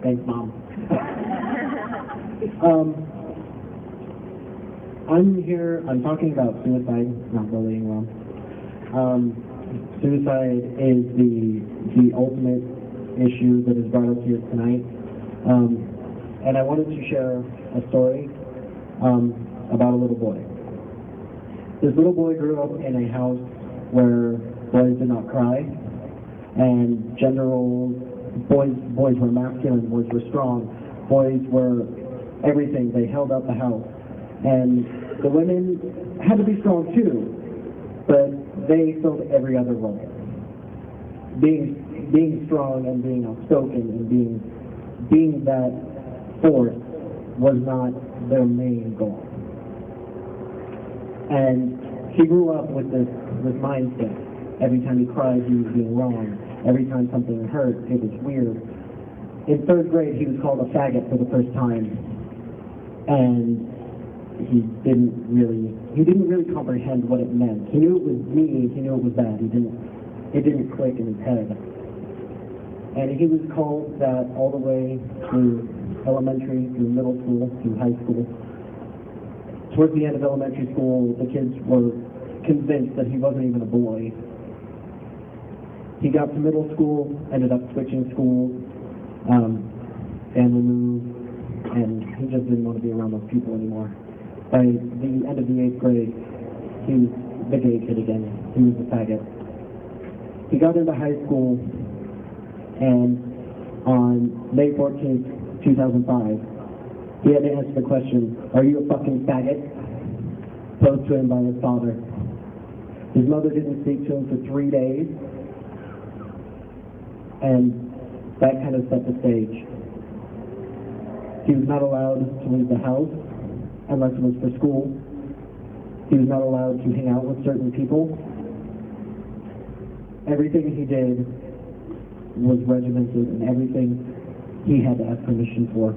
Thanks, Mom. I'm talking about suicide, not bullying, well. Suicide is the ultimate issue that is brought up here tonight. And I wanted to share a story about a little boy. This little boy grew up in a house where boys did not cry, and gender roles, boys were masculine, boys were strong, boys were everything. They held up the house. And the women had to be strong too, but they filled every other role. Being strong and being outspoken and being that force was not their main goal. And he grew up with this mindset. Every time he cried, he was being wrong. Every time something hurt, it was weird. In 3rd grade, he was called a faggot for the first time, and he didn't really comprehend what it meant. He knew it was mean, he knew it was bad. It didn't click in his head. And he was called that all the way through elementary, through middle school, through high school. Towards the end of elementary school, the kids were convinced that he wasn't even a boy. He got to middle school, ended up switching schools, family moved, and he just didn't want to be around those people anymore. By the end of the 8th grade, he was the gay kid again. He was a faggot. He got into high school, and on May 14th, 2005, he had to answer the question, "Are you a fucking faggot?" posed to him by his father. His mother didn't speak to him for 3 days, and that kind of set the stage. He was not allowed to leave the house unless it was for school. He was not allowed to hang out with certain people. Everything he did was regimented, and everything he had to ask permission for.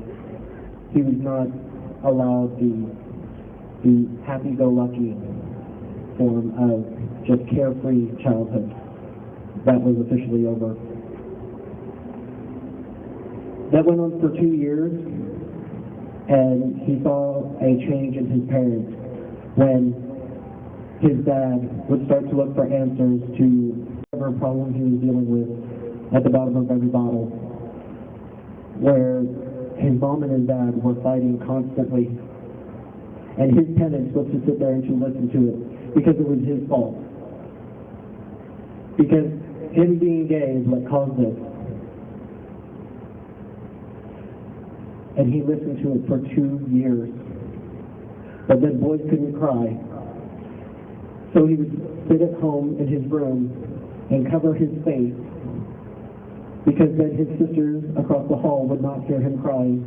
He was not allowed the happy-go-lucky form of just carefree childhood. That was officially over. That went on for 2 years, and he saw a change in his parents when his dad would start to look for answers to whatever problem he was dealing with at the bottom of every bottle, where his mom and his dad were fighting constantly, and his penance was to sit there and to listen to it because it was his fault. Because him being gay is what caused this. And he listened to it for 2 years. But then boys couldn't cry. So he would sit at home in his room and cover his face, because then his sisters across the hall would not hear him crying.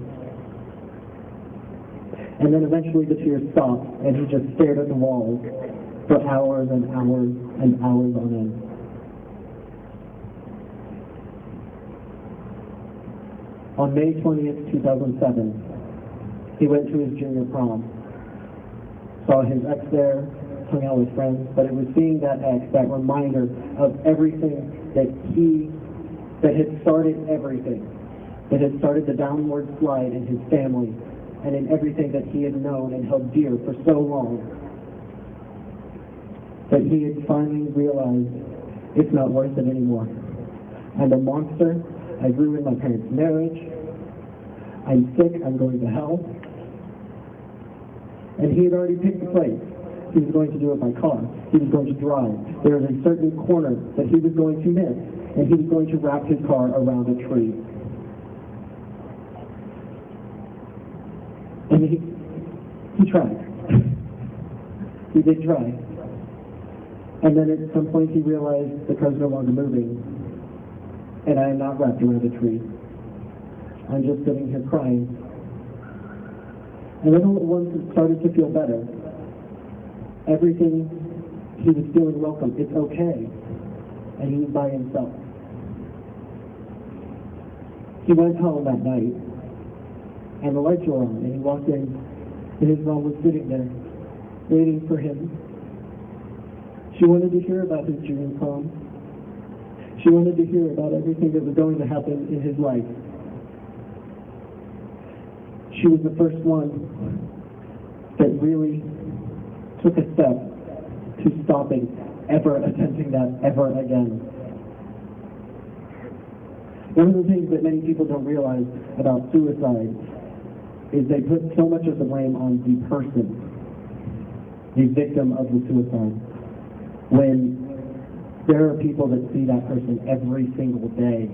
And then eventually the tears stopped, and he just stared at the walls for hours and hours and hours on end. On May 20th, 2007, he went to his junior prom. Saw his ex there, hung out with friends, but it was seeing that ex, that reminder of everything that had started everything, that had started the downward slide in his family and in everything that he had known and held dear for so long, that he had finally realized it's not worth it anymore. I'm a monster. I ruined my parents' marriage. I'm sick. I'm going to hell. And he had already picked the place. He was going to do it by car. He was going to drive. There was a certain corner that he was going to miss, and he was going to wrap his car around a tree. And he tried. He did try. And then at some point he realized the car's no longer moving, and I am not wrapped around a tree. I'm just sitting here crying. And then all at once it started to feel better. Everything, he was feeling welcome. It's okay. And he was by himself. He went home that night, and the lights were on, and he walked in, and his mom was sitting there, waiting for him. She wanted to hear about his junior prom. She wanted to hear about everything that was going to happen in his life. She was the first one that really took a step to stopping ever attempting that ever again. One of the things that many people don't realize about suicide is they put so much of the blame on the person, the victim of the suicide, when there are people that see that person every single day.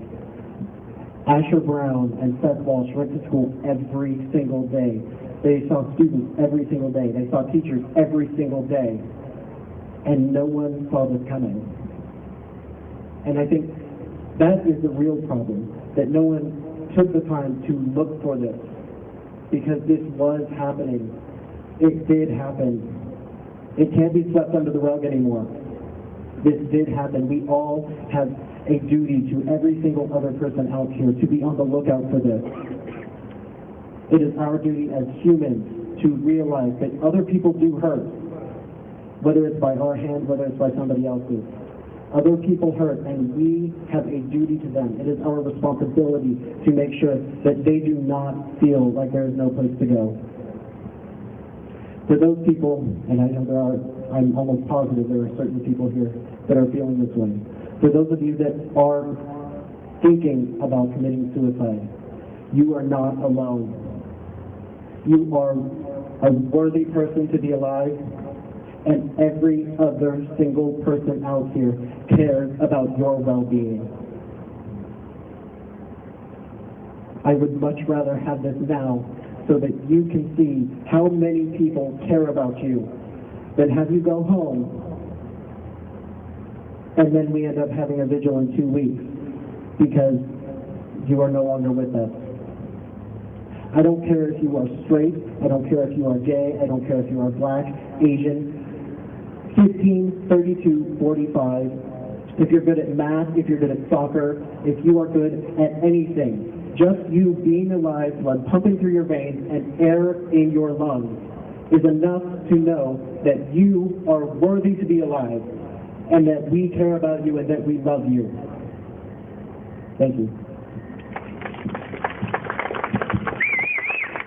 Asher Brown and Seth Walsh went to school every single day. They saw students every single day. They saw teachers every single day. And no one saw this coming. And I think that is the real problem, that no one took the time to look for this, because this was happening. It did happen. It can't be swept under the rug anymore. This did happen. We all have a duty to every single other person out here to be on the lookout for this. It is our duty as humans to realize that other people do hurt, whether it's by our hand, whether it's by somebody else's. Other people hurt, and we have a duty to them. It is our responsibility to make sure that they do not feel like there is no place to go. For those people, and I know I'm almost positive there are certain people here that are feeling this way. For those of you that are thinking about committing suicide, you are not alone. You are a worthy person to be alive, and every other single person out here cares about your well-being. I would much rather have this now so that you can see how many people care about you than have you go home and then we end up having a vigil in 2 weeks because you are no longer with us. I don't care if you are straight, I don't care if you are gay, I don't care if you are black, Asian, 15, 32, 45, if you're good at math, if you're good at soccer, if you are good at anything. Just you being alive, blood pumping through your veins, and air in your lungs is enough to know that you are worthy to be alive, and that we care about you and that we love you. Thank you.